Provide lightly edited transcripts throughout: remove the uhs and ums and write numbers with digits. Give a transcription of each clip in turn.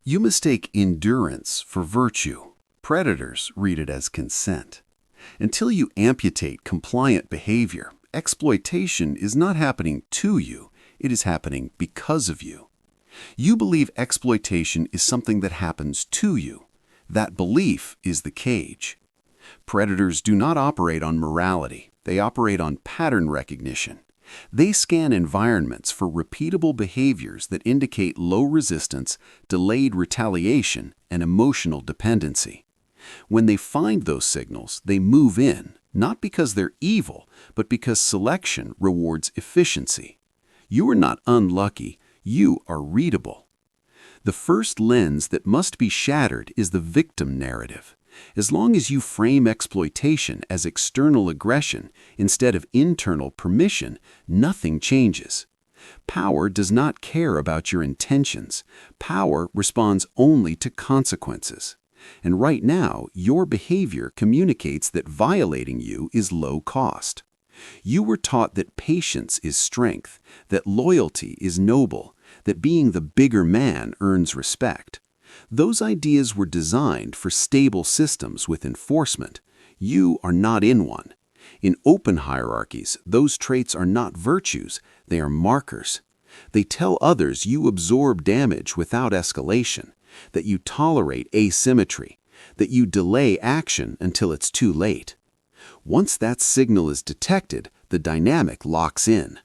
You mistake endurance for virtue. Predators read it as consent. Until you amputate compliant behavior, exploitation is not happening to you, it is happening because of you. You believe exploitation is something that happens to you. That belief is the cage. Predators do not operate on morality, they operate on pattern recognition. They scan environments for repeatable behaviors that indicate low resistance, delayed retaliation, and emotional dependency. When they find those signals, they move in, not because they're evil, but because selection rewards efficiency. You are not unlucky, you are readable. The first lens that must be shattered is the victim narrative. As long as you frame exploitation as external aggression instead of internal permission, nothing changes. Power does not care about your intentions. Power responds only to consequences. And right now, your behavior communicates that violating you is low cost. You were taught that patience is strength, that loyalty is noble, that being the bigger man earns respect. Those ideas were designed for stable systems with enforcement. You are not in one. In open hierarchies, those traits are not virtues, they are markers. They tell others you absorb damage without escalation, that you tolerate asymmetry, that you delay action until it's too late. Once that signal is detected, the dynamic locks in.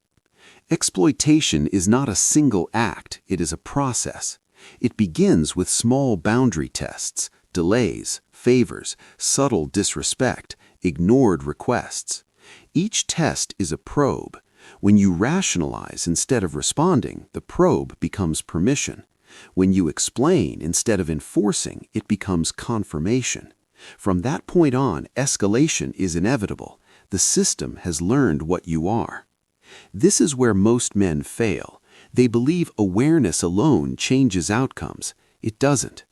Exploitation is not a single act, it is a process. It begins with small boundary tests, delays, favors, subtle disrespect, ignored requests. Each test is a probe. When you rationalize instead of responding, the probe becomes permission. When you explain instead of enforcing, it becomes confirmation. From that point on, escalation is inevitable. The system has learned what you are. This is where most men fail. They believe awareness alone changes outcomes. It doesn't.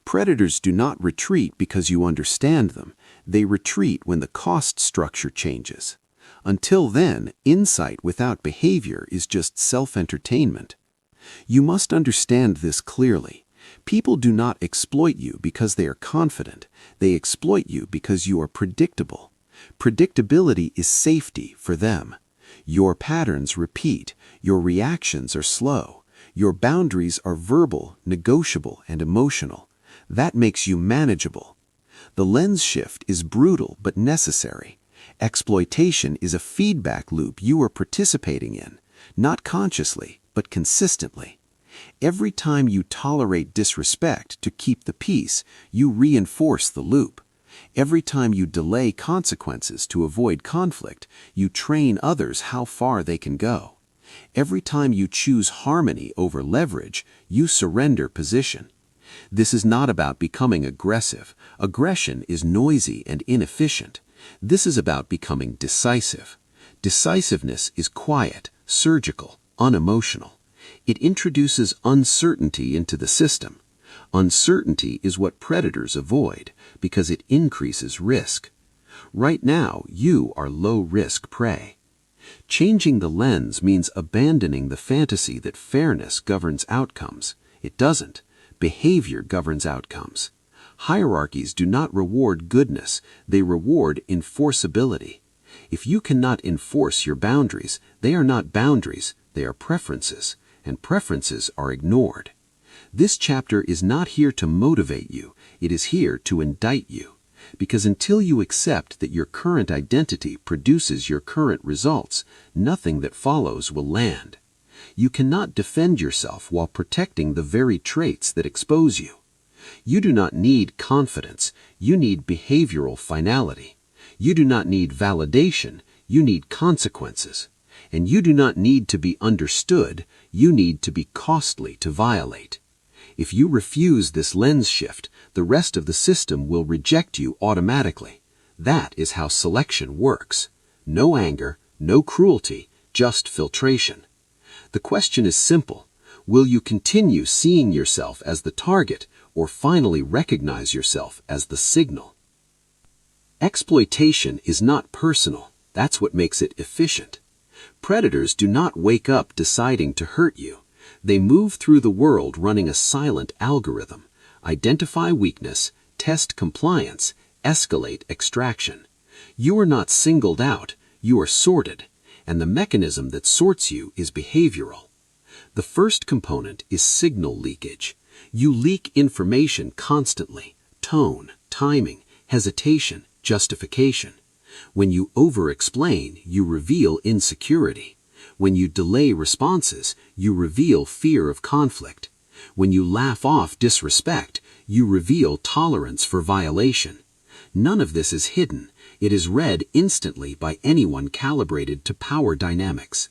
Predators do not retreat because you understand them. They retreat when the cost structure changes. Until then, insight without behavior is just self-entertainment. You must understand this clearly. People do not exploit you because they are confident. They exploit you because you are predictable. Predictability is safety for them. Your patterns repeat. Your reactions are slow. Your boundaries are verbal, negotiable, and emotional. That makes you manageable. The lens shift is brutal but necessary. Exploitation is a feedback loop you are participating in, not consciously, but consistently. Every time you tolerate disrespect to keep the peace, you reinforce the loop. Every time you delay consequences to avoid conflict, you train others how far they can go. Every time you choose harmony over leverage, you surrender position. This is not about becoming aggressive. Aggression is noisy and inefficient. This is about becoming decisive. Decisiveness is quiet, surgical, unemotional. It introduces uncertainty into the system. Uncertainty is what predators avoid because it increases risk. Right now, you are low-risk prey. Changing the lens means abandoning the fantasy that fairness governs outcomes. It doesn't. Behavior governs outcomes. Hierarchies do not reward goodness, they reward enforceability. If you cannot enforce your boundaries, they are not boundaries, they are preferences, and preferences are ignored. This chapter is not here to motivate you, it is here to indict you. Because until you accept that your current identity produces your current results, nothing that follows will land. You cannot defend yourself while protecting the very traits that expose you. You do not need confidence, you need behavioral finality. You do not need validation, you need consequences. And you do not need to be understood, you need to be costly to violate. If you refuse this lens shift, the rest of the system will reject you automatically. That is how selection works. No anger, no cruelty, just filtration. The question is simple. Will you continue seeing yourself as the target or finally recognize yourself as the signal? Exploitation is not personal. That's what makes it efficient. Predators do not wake up deciding to hurt you. They move through the world running a silent algorithm: identify weakness, test compliance, escalate extraction. You are not singled out, you are sorted, and the mechanism that sorts you is behavioral. The first component is signal leakage. You leak information constantly: tone, timing, hesitation, justification. When you over-explain, you reveal insecurity. When you delay responses, you reveal fear of conflict. When you laugh off disrespect, you reveal tolerance for violation. None of this is hidden. It is read instantly by anyone calibrated to power dynamics.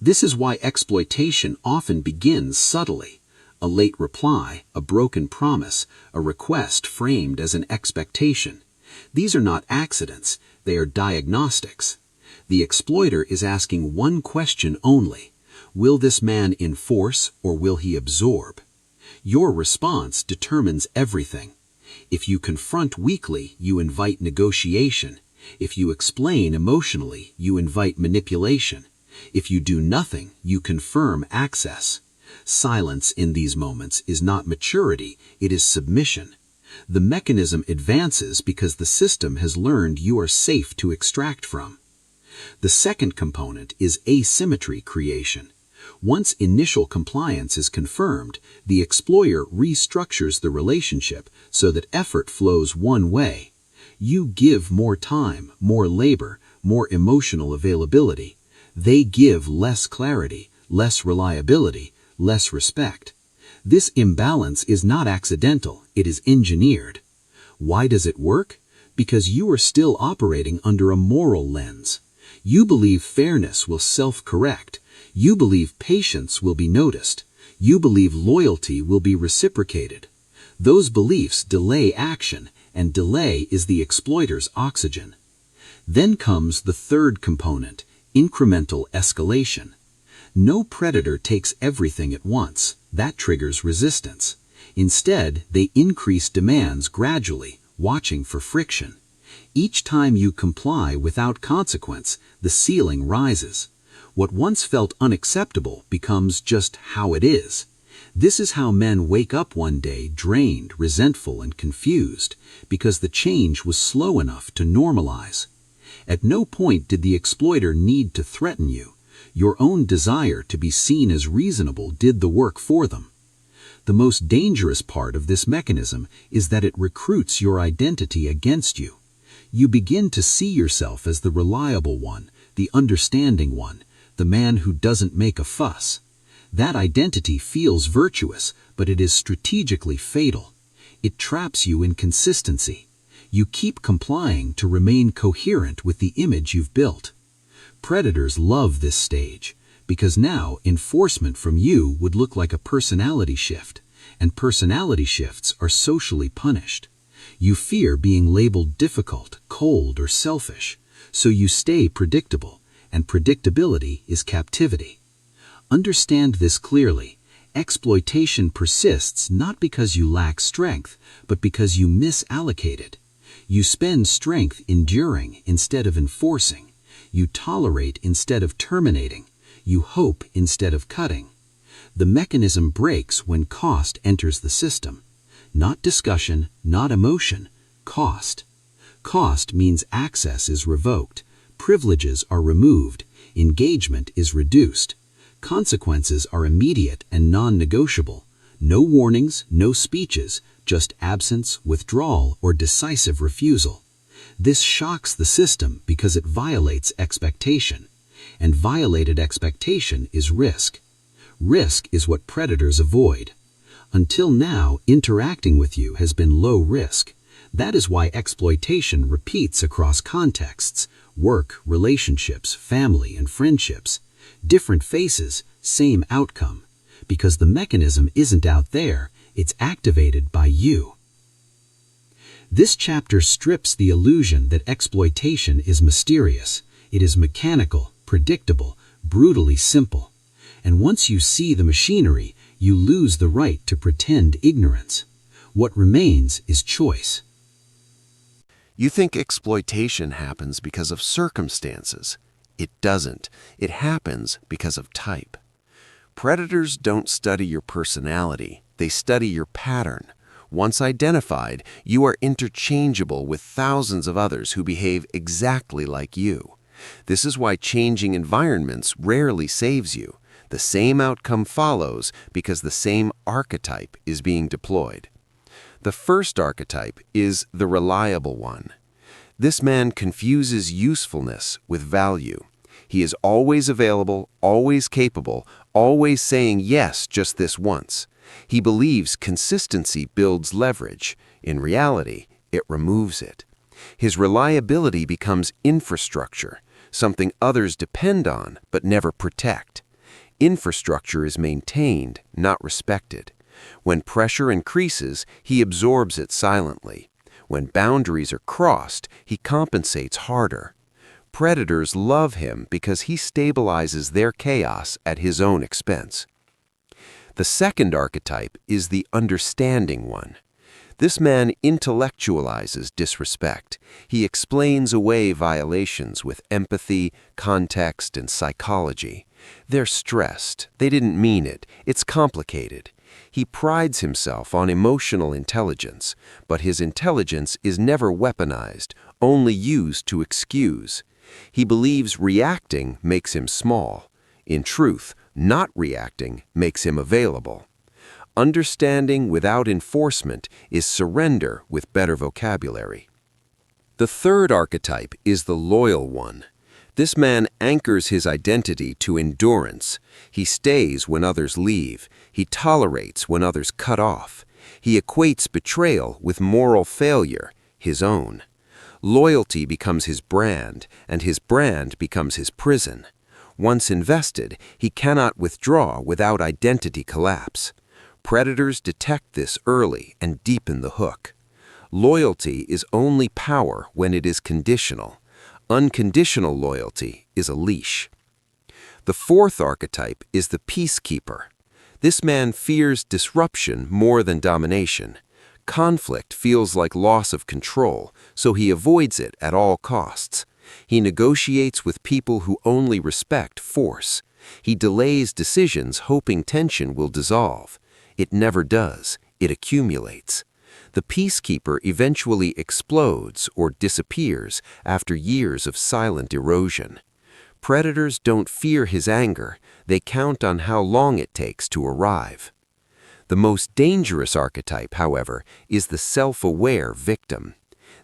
This is why exploitation often begins subtly: a late reply, a broken promise, a request framed as an expectation. These are not accidents, they are diagnostics. The exploiter is asking one question only: will this man enforce or will he absorb? Your response determines everything. If you confront weakly, you invite negotiation. If you explain emotionally, you invite manipulation. If you do nothing, you confirm access. Silence in these moments is not maturity, it is submission. The mechanism advances because the system has learned you are safe to extract from. The second component is asymmetry creation. Once initial compliance is confirmed, the exploiter restructures the relationship so that effort flows one way. You give more time, more labor, more emotional availability. They give less clarity, less reliability, less respect. This imbalance is not accidental, it is engineered. Why does it work? Because you are still operating under a moral lens. You believe fairness will self-correct. You believe patience will be noticed. You believe loyalty will be reciprocated. Those beliefs delay action, and delay is the exploiter's oxygen. Then comes the third component: incremental escalation. No predator takes everything at once. That triggers resistance. Instead, they increase demands gradually, watching for friction. Each time you comply without consequence, the ceiling rises. What once felt unacceptable becomes just how it is. This is how men wake up one day drained, resentful, and confused, because the change was slow enough to normalize. At no point did the exploiter need to threaten you. Your own desire to be seen as reasonable did the work for them. The most dangerous part of this mechanism is that it recruits your identity against you. You begin to see yourself as the reliable one, the understanding one, the man who doesn't make a fuss. That identity feels virtuous, but it is strategically fatal. It traps you in consistency. You keep complying to remain coherent with the image you've built. Predators love this stage, because now enforcement from you would look like a personality shift, and personality shifts are socially punished. You fear being labeled difficult, cold, or selfish, so you stay predictable, and predictability is captivity. Understand this clearly. Exploitation persists not because you lack strength, but because you misallocated it. You spend strength enduring instead of enforcing. You tolerate instead of terminating. You hope instead of cutting. The mechanism breaks when cost enters the system. Not discussion, not emotion, cost. Cost means access is revoked, privileges are removed, engagement is reduced. Consequences are immediate and non-negotiable. No warnings, no speeches, just absence, withdrawal, or decisive refusal. This shocks the system because it violates expectation, and violated expectation is risk. Risk is what predators avoid. Until now, interacting with you has been low risk. That is why exploitation repeats across contexts: work, relationships, family, and friendships. Different faces, same outcome. Because the mechanism isn't out there, it's activated by you. This chapter strips the illusion that exploitation is mysterious. It is mechanical, predictable, brutally simple. And once you see the machinery, you lose the right to pretend ignorance. What remains is choice. You think exploitation happens because of circumstances. It doesn't. It happens because of type. Predators don't study your personality, they study your pattern. Once identified, you are interchangeable with thousands of others who behave exactly like you. This is why changing environments rarely saves you. The same outcome follows because the same archetype is being deployed. The first archetype is the reliable one. This man confuses usefulness with value. He is always available, always capable, always saying yes just this once. He believes consistency builds leverage. In reality, it removes it. His reliability becomes infrastructure, something others depend on but never protect. Infrastructure is maintained, not respected. When pressure increases, he absorbs it silently. When boundaries are crossed, he compensates harder. Predators love him because he stabilizes their chaos at his own expense. The second archetype is the understanding one. This man intellectualizes disrespect. He explains away violations with empathy, context, and psychology. They're stressed. They didn't mean it. It's complicated. He prides himself on emotional intelligence, but his intelligence is never weaponized, only used to excuse. He believes reacting makes him small. In truth, not reacting makes him available. Understanding without enforcement is surrender with better vocabulary. The third archetype is the loyal one. This man anchors his identity to endurance. He stays when others leave. He tolerates when others cut off. He equates betrayal with moral failure, his own. Loyalty becomes his brand, and his brand becomes his prison. Once invested, he cannot withdraw without identity collapse. Predators detect this early and deepen the hook. Loyalty is only power when it is conditional. Unconditional loyalty is a leash. The fourth archetype is the peacekeeper. This man fears disruption more than domination. Conflict feels like loss of control, so he avoids it at all costs. He negotiates with people who only respect force. He delays decisions hoping tension will dissolve. It never does. It accumulates. The peacekeeper eventually explodes or disappears after years of silent erosion. Predators don't fear his anger. They count on how long it takes to arrive. The most dangerous archetype, however, is the self-aware victim.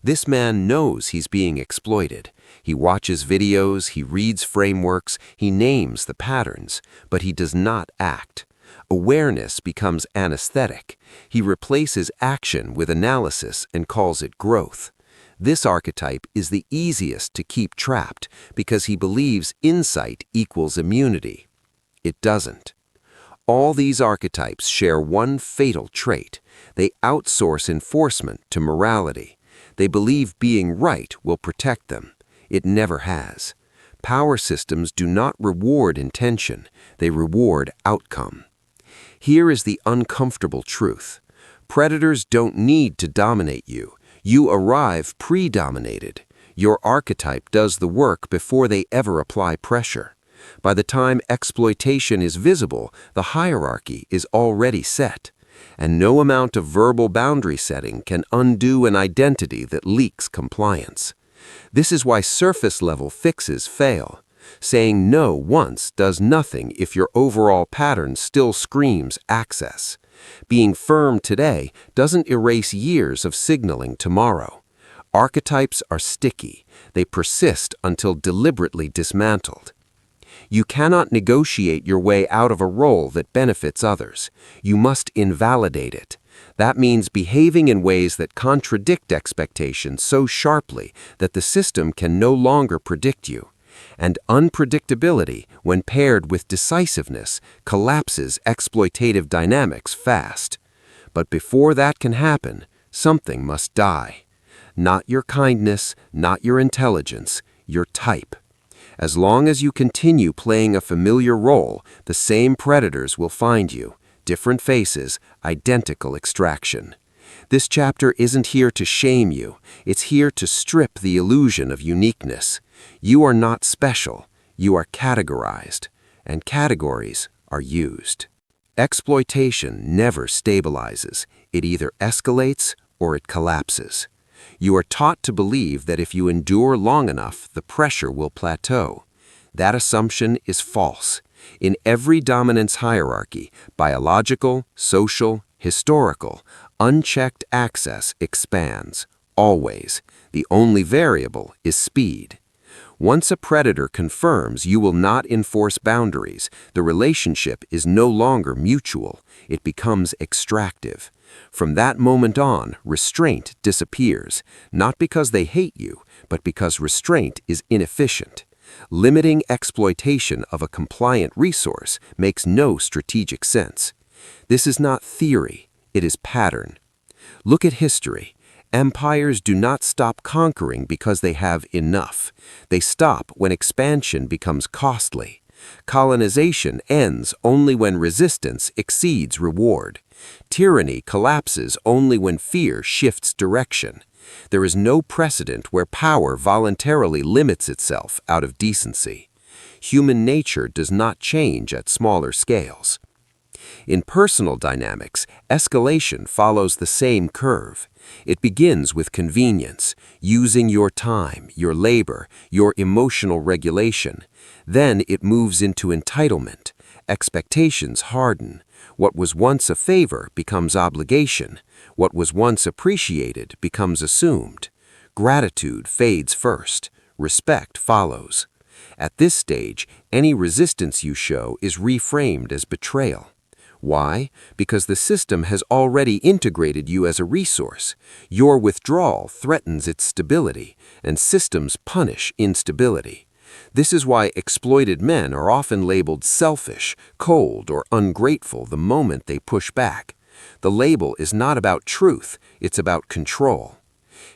This man knows he's being exploited. He watches videos, he reads frameworks, he names the patterns, but he does not act. Awareness becomes anesthetic. He replaces action with analysis and calls it growth. This archetype is the easiest to keep trapped because he believes insight equals immunity. It doesn't. All these archetypes share one fatal trait. They outsource enforcement to morality. They believe being right will protect them. It never has. Power systems do not reward intention. They reward outcome. Here is the uncomfortable truth. Predators don't need to dominate you. You arrive pre-dominated. Your archetype does the work before they ever apply pressure. By the time exploitation is visible, the hierarchy is already set. And no amount of verbal boundary setting can undo an identity that leaks compliance. This is why surface-level fixes fail. Saying no once does nothing if your overall pattern still screams access. Being firm today doesn't erase years of signaling tomorrow. Archetypes are sticky. They persist until deliberately dismantled. You cannot negotiate your way out of a role that benefits others. You must invalidate it. That means behaving in ways that contradict expectations so sharply that the system can no longer predict you. And unpredictability, when paired with decisiveness, collapses exploitative dynamics fast. But before that can happen, something must die. Not your kindness, not your intelligence, your type. As long as you continue playing a familiar role, the same predators will find you. Different faces, identical extraction. This chapter isn't here to shame you. It's here to strip the illusion of uniqueness. You are not special. You are categorized. And categories are used. Exploitation never stabilizes. It either escalates or it collapses. You are taught to believe that if you endure long enough, the pressure will plateau. That assumption is false. In every dominance hierarchy, biological, social, historical, unchecked access expands. Always. The only variable is speed. Once a predator confirms you will not enforce boundaries, the relationship is no longer mutual. It becomes extractive. From that moment on, restraint disappears, not because they hate you, but because restraint is inefficient. Limiting exploitation of a compliant resource makes no strategic sense. This is not theory, it is pattern. Look at history. Empires do not stop conquering because they have enough. They stop when expansion becomes costly. Colonization ends only when resistance exceeds reward. Tyranny collapses only when fear shifts direction. There is no precedent where power voluntarily limits itself out of decency. Human nature does not change at smaller scales. In personal dynamics, escalation follows the same curve. It begins with convenience, using your time, your labor, your emotional regulation. Then it moves into entitlement. Expectations harden. What was once a favor becomes obligation. What was once appreciated becomes assumed. Gratitude fades first. Respect follows. At this stage, any resistance you show is reframed as betrayal. Why? Because the system has already integrated you as a resource. Your withdrawal threatens its stability, and systems punish instability. This is why exploited men are often labeled selfish, cold, or ungrateful the moment they push back. The label is not about truth, it's about control.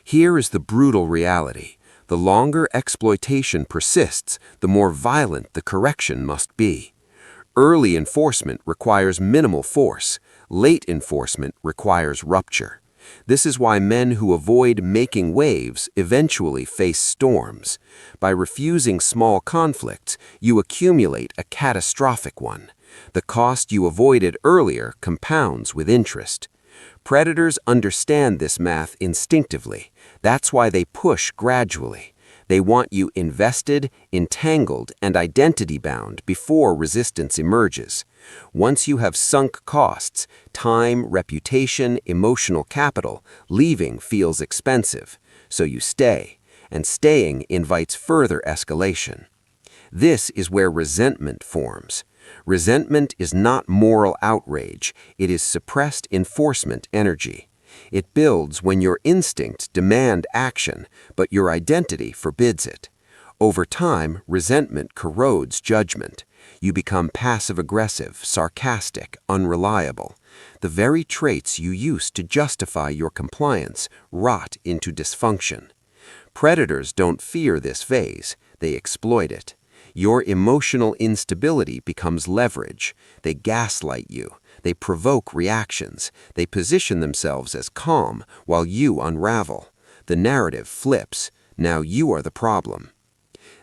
Here is the brutal reality. The longer exploitation persists, the more violent the correction must be. Early enforcement requires minimal force. Late enforcement requires rupture. This is why men who avoid making waves eventually face storms. By refusing small conflicts, you accumulate a catastrophic one. The cost you avoided earlier compounds with interest. Predators understand this math instinctively. That's why they push gradually. They want you invested, entangled, and identity-bound before resistance emerges. Once you have sunk costs, time, reputation, emotional capital, leaving feels expensive. So you stay, and staying invites further escalation. This is where resentment forms. Resentment is not moral outrage, it is suppressed enforcement energy. It builds when your instincts demand action, but your identity forbids it. Over time, resentment corrodes judgment. You become passive-aggressive, sarcastic, unreliable. The very traits you used to justify your compliance rot into dysfunction. Predators don't fear this phase, they exploit it. Your emotional instability becomes leverage. They gaslight you. They provoke reactions. They position themselves as calm while you unravel. The narrative flips. Now you are the problem.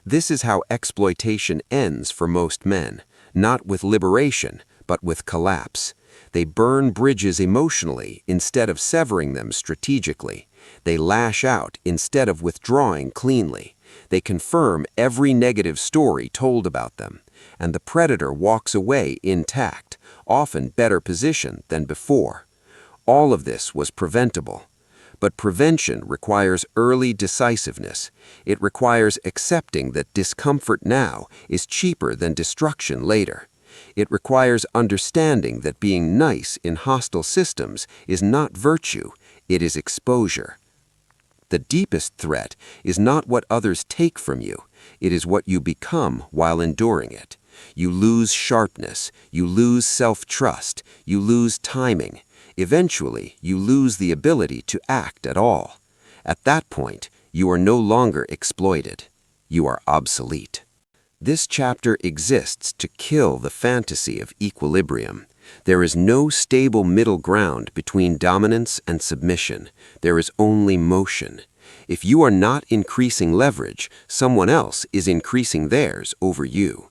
This is how exploitation ends for most men, not with liberation, but with collapse. They burn bridges emotionally instead of severing them strategically. They lash out instead of withdrawing cleanly. They confirm every negative story told about them, and the predator walks away intact, often better positioned than before. All of this was preventable. But prevention requires early decisiveness. It requires accepting that discomfort now is cheaper than destruction later. It requires understanding that being nice in hostile systems is not virtue, it is exposure. The deepest threat is not what others take from you, it is what you become while enduring it. You lose sharpness, you lose self-trust, you lose timing. Eventually, you lose the ability to act at all. At that point, you are no longer exploited. You are obsolete. This chapter exists to kill the fantasy of equilibrium. There is no stable middle ground between dominance and submission. There is only motion. If you are not increasing leverage, someone else is increasing theirs over you.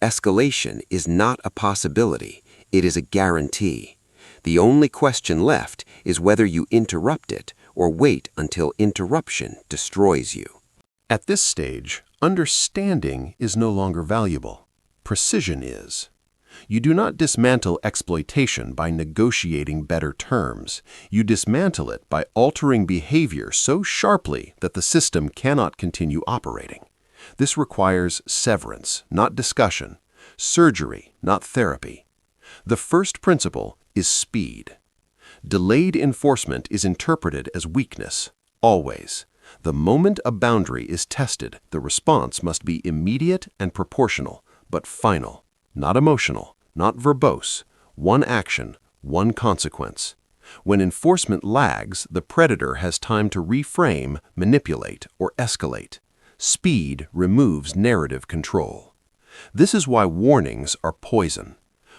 escalation is not a possibility, it is a guarantee. The only question left is whether you interrupt it or wait until interruption destroys you. At this stage, understanding is no longer valuable. Precision is. You do not dismantle exploitation by negotiating better terms. You dismantle it by altering behavior so sharply that the system cannot continue operating. This requires severance, not discussion, surgery, not therapy. The first principle is speed. Delayed enforcement is interpreted as weakness, always. The moment a boundary is tested, the response must be immediate and proportional, but final, not emotional, not verbose, one action, one consequence. When enforcement lags, the predator has time to reframe, manipulate, or escalate. Speed removes narrative control. This is why warnings are poison.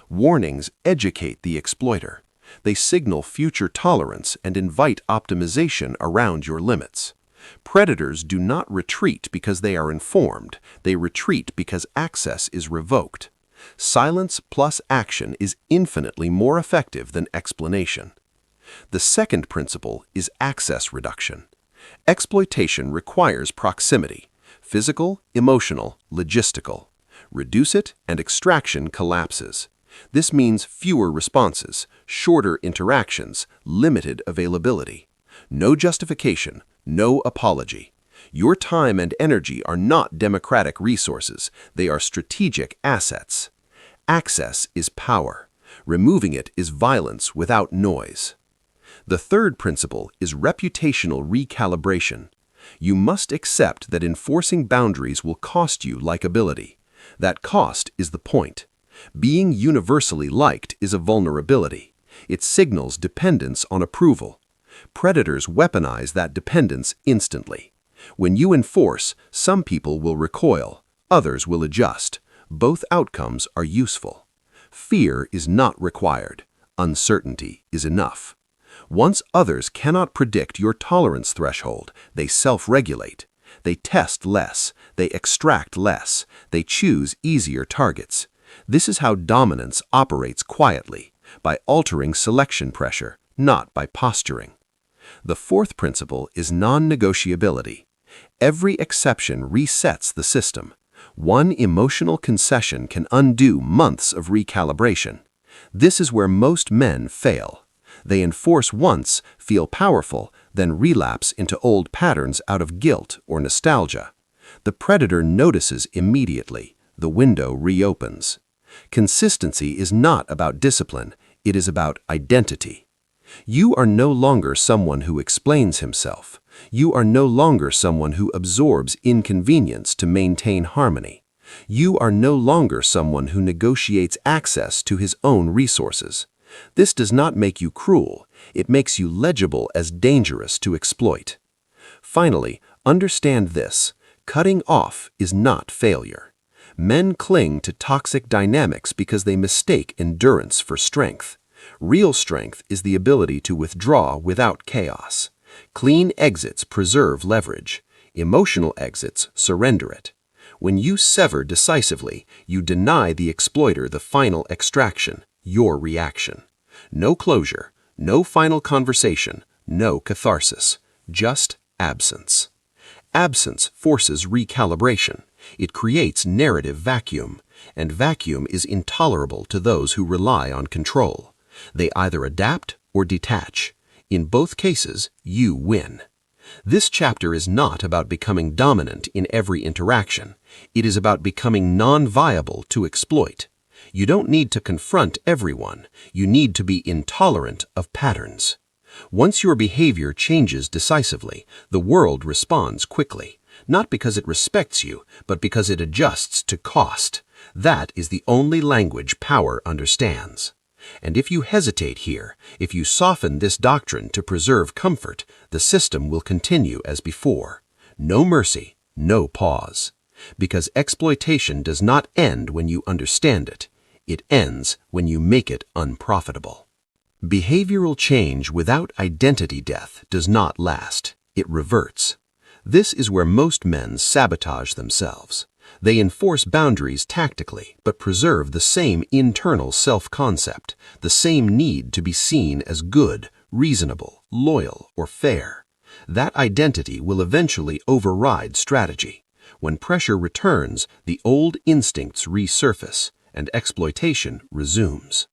Warnings educate the exploiter. They signal future tolerance and invite optimization around your limits. Predators do not retreat because they are informed. They retreat because access is revoked. Silence plus action is infinitely more effective than explanation. The second principle is access reduction. Exploitation requires proximity, physical, emotional, logistical. Reduce it and extraction collapses. This means fewer responses, shorter interactions, limited availability. No justification, no apology. Your time and energy are not democratic resources, they are strategic assets. Access is power. Removing it is violence without noise. The third principle is reputational recalibration. You must accept that enforcing boundaries will cost you likability. That cost is the point. Being universally liked is a vulnerability. It signals dependence on approval. Predators weaponize that dependence instantly. When you enforce, some people will recoil, others will adjust. Both outcomes are useful. Fear is not required. Uncertainty is enough. Once others cannot predict your tolerance threshold, they self-regulate. They test less. They extract less. They choose easier targets. This is how dominance operates quietly, by altering selection pressure, not by posturing. The fourth principle is non-negotiability. Every exception resets the system. One emotional concession can undo months of recalibration. This is where most men fail. They enforce once, feel powerful, then relapse into old patterns out of guilt or nostalgia. The predator notices immediately. The window reopens. Consistency is not about discipline, it is about identity. You are no longer someone who explains himself. You are no longer someone who absorbs inconvenience to maintain harmony. You are no longer someone who negotiates access to his own resources. This does not make you cruel. It makes you legible as dangerous to exploit. Finally, understand this. Cutting off is not failure. Men cling to toxic dynamics because they mistake endurance for strength. Real strength is the ability to withdraw without chaos. Clean exits preserve leverage. Emotional exits surrender it. When you sever decisively, you deny the exploiter the final extraction, your reaction. No closure, no final conversation, no catharsis, just absence. Absence forces recalibration. It creates narrative vacuum, and vacuum is intolerable to those who rely on control. They either adapt or detach. In both cases, you win. This chapter is not about becoming dominant in every interaction. It is about becoming non-viable to exploit. You don't need to confront everyone. You need to be intolerant of patterns. Once your behavior changes decisively, the world responds quickly, not because it respects you, but because it adjusts to cost. That is the only language power understands. And if you hesitate here, if you soften this doctrine to preserve comfort, the system will continue as before. No mercy, no pause. Because exploitation does not end when you understand it. It ends when you make it unprofitable. Behavioral change without identity death does not last. It reverts. This is where most men sabotage themselves. They enforce boundaries tactically, but preserve the same internal self-concept, the same need to be seen as good, reasonable, loyal, or fair. That identity will eventually override strategy. When pressure returns, the old instincts resurface, and exploitation resumes.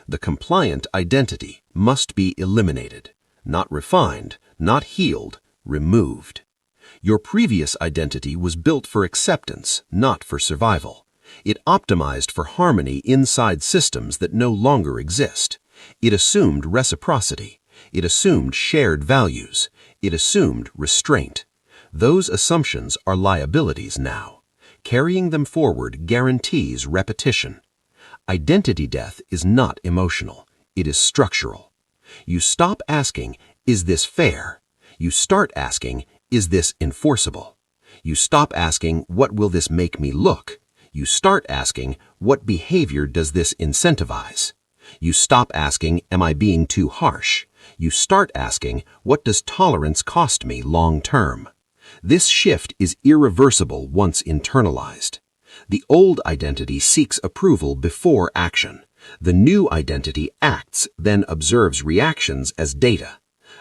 The compliant identity must be eliminated, not refined, not healed, removed. Your previous identity was built for acceptance, not for survival. It optimized for harmony inside systems that no longer exist. It assumed reciprocity. It assumed shared values. It assumed restraint. Those assumptions are liabilities now. Carrying them forward guarantees repetition. Identity death is not emotional. It is structural. You stop asking, "Is this fair?" You start asking, "Is this enforceable?" You stop asking, "What will this make me look?" You start asking, "What behavior does this incentivize?" You stop asking, "Am I being too harsh?" You start asking, "What does tolerance cost me long term?" This shift is irreversible once internalized. The old identity seeks approval before action. The new identity acts, then observes reactions as data.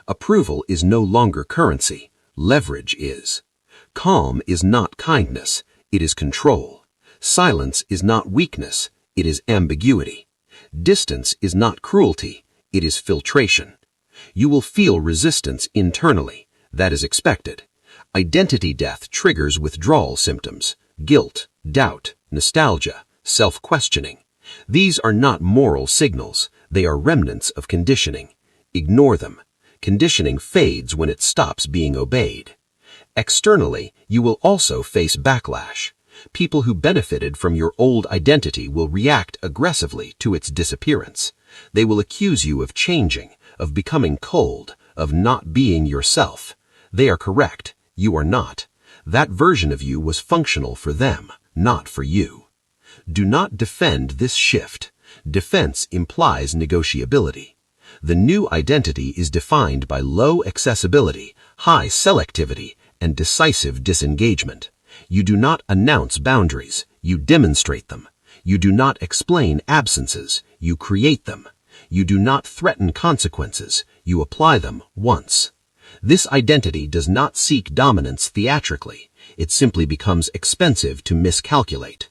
Approval is no longer currency. Leverage is. Calm is not kindness. It is control. Silence is not weakness. It is ambiguity. Distance is not cruelty. It is filtration. You will feel resistance internally. That is expected. Identity death triggers withdrawal symptoms: guilt, doubt, nostalgia, self-questioning. These are not moral signals. They are remnants of conditioning. Ignore them. Conditioning fades when it stops being obeyed. Externally, you will also face backlash. People who benefited from your old identity will react aggressively to its disappearance. They will accuse you of changing, of becoming cold, of not being yourself. They are correct. You are not. That version of you was functional for them, not for you. Do not defend this shift. Defense implies negotiability. The new identity is defined by low accessibility, high selectivity, and decisive disengagement. You do not announce boundaries, you demonstrate them. You do not explain absences, you create them. You do not threaten consequences, you apply them once. This identity does not seek dominance theatrically. It simply becomes expensive to miscalculate.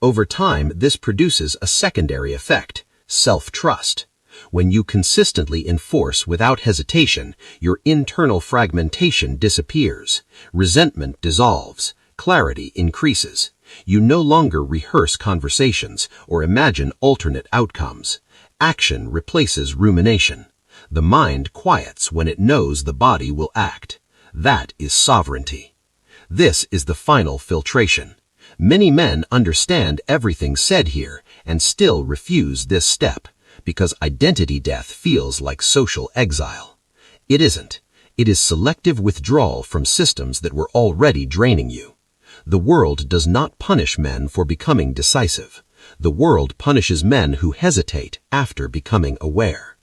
Over time, this produces a secondary effect: self-trust. When you consistently enforce without hesitation, your internal fragmentation disappears. Resentment dissolves. Clarity increases. You no longer rehearse conversations or imagine alternate outcomes. Action replaces rumination. The mind quiets when it knows the body will act. That is sovereignty. This is the final filtration. Many men understand everything said here and still refuse this step, because identity death feels like social exile. It isn't. It is selective withdrawal from systems that were already draining you. The world does not punish men for becoming decisive. The world punishes men who hesitate after becoming aware.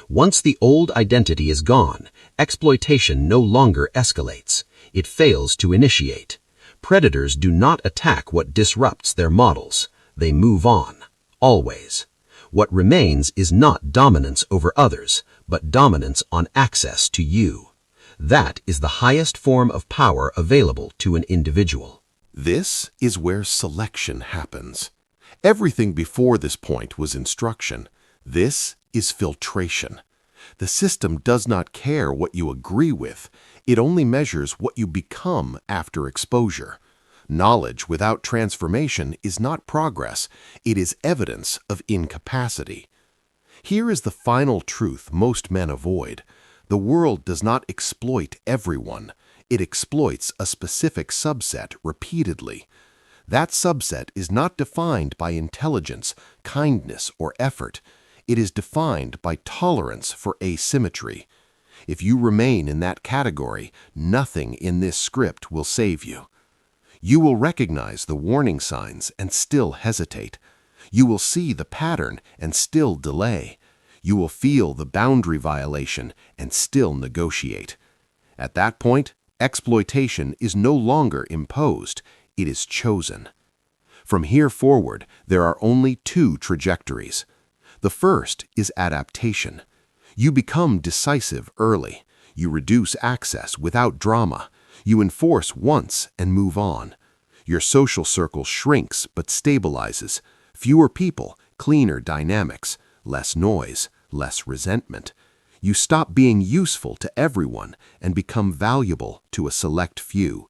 Once the old identity is gone, exploitation no longer escalates. It fails to initiate. Predators do not attack what disrupts their models. They move on, always. What remains is not dominance over others, but dominance on access to you. That is the highest form of power available to an individual. This is where selection happens. Everything before this point was instruction. This is filtration. The system does not care what you agree with. It only measures what you become after exposure. Knowledge without transformation is not progress. It is evidence of incapacity. Here is the final truth most men avoid. The world does not exploit everyone. It exploits a specific subset repeatedly. That subset is not defined by intelligence, kindness, or effort. It is defined by tolerance for asymmetry. If you remain in that category, nothing in this script will save you. You will recognize the warning signs and still hesitate. You will see the pattern and still delay. You will feel the boundary violation and still negotiate. At that point, exploitation is no longer imposed. it is chosen. From here forward, there are only two trajectories. The first is adaptation. You become decisive early. You reduce access without drama. You enforce once and move on. Your social circle shrinks but stabilizes. Fewer people, cleaner dynamics, less noise, less resentment. You stop being useful to everyone and become valuable to a select few.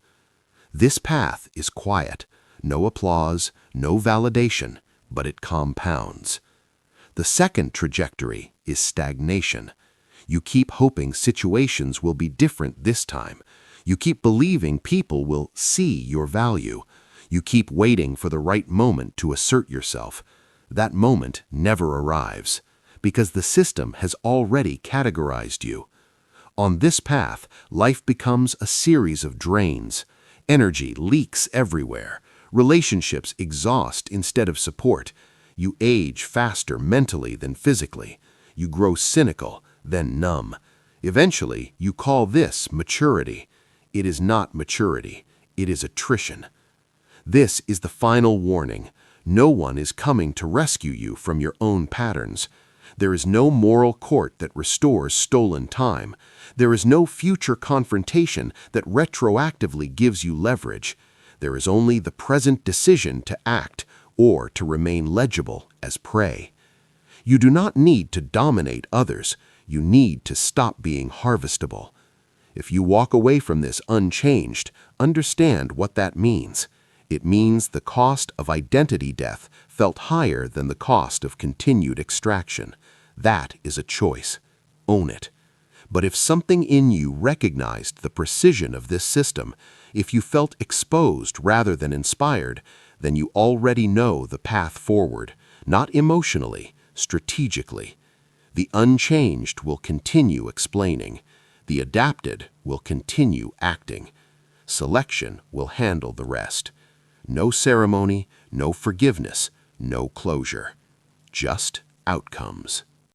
This path is quiet. No applause, no validation, but it compounds. The second trajectory is stagnation. You keep hoping situations will be different this time. You keep believing people will see your value. You keep waiting for the right moment to assert yourself. That moment never arrives, because the system has already categorized you. On this path, life becomes a series of drains. Energy leaks everywhere. Relationships exhaust instead of support. You age faster mentally than physically. You grow cynical, then numb. Eventually, you call this maturity. It is not maturity. It is attrition. This is the final warning. No one is coming to rescue you from your own patterns. There is no moral court that restores stolen time. There is no future confrontation that retroactively gives you leverage. There is only the present decision to act or to remain legible as prey. You do not need to dominate others. You need to stop being harvestable. If you walk away from this unchanged, understand what that means. It means the cost of identity death felt higher than the cost of continued extraction. That is a choice. Own it. But if something in you recognized the precision of this system, if you felt exposed rather than inspired, then you already know the path forward, not emotionally, strategically. The unchanged will continue explaining. The adapted will continue acting. Selection will handle the rest. No ceremony, no forgiveness, no closure. Just outcomes.